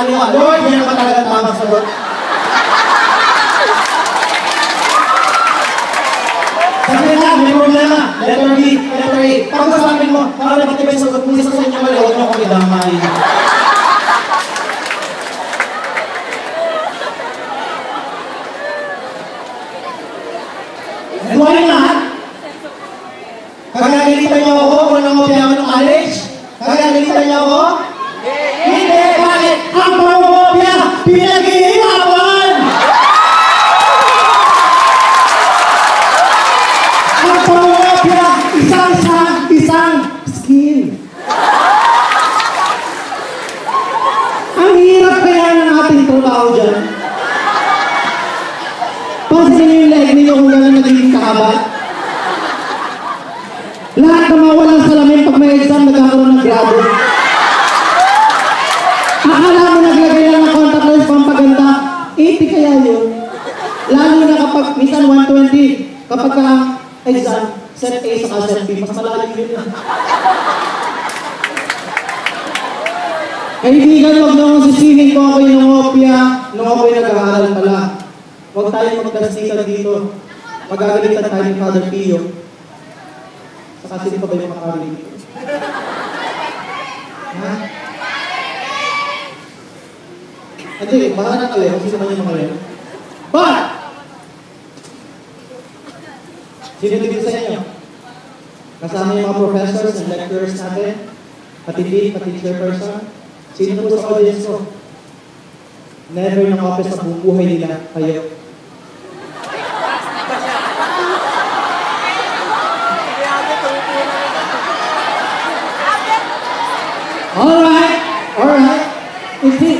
kaliwa. Lord, yan ba talaga tamang sagot? Sabi na, may problema. Letter B, letter A. Pag sasabihin mo, para nakatibay sagot mo, isa sa inyo mali, huwag mo kong idamay. And why not? Kagagalitan niyo ako kung nangopya ako ng college? Kagagalitan niyo ako? Hindi! Bakit? Ang pangopya, pinag-iihapan! Ang pangopya, isang skill. Ang hirap kaya ng ating trabaho dyan. Pansinin niyo yung leg ninyo kung gano'n nagiging kakaba. Lahat na mawalang salamin pag may exam, nagkakaroon ng grado. Akala mo naglagay lang ng contact lens pampaganda, 80 kaya yun. Lalo na kapag, minsan 120, kapag ka exam, set A sa set B, mas malalim yun yun. Kaibigan, huwag na akong sisingin ko ako'y nangopya, nung ako'y nag-aaral pala. Huwag tayong magkasikan dito. Magagalitan tayo ni Father Pio. Saka sino pa ba yung makarinig? Ha? Hindi, baka na kayo kung sino man yung makarinig. But! Sino din sa inyo? Kasama yung mga professors and lecturers natin? Pati dean, pati chairperson? Sino po sa audience ko? Never ng office sa buhay nila kayo. Alright!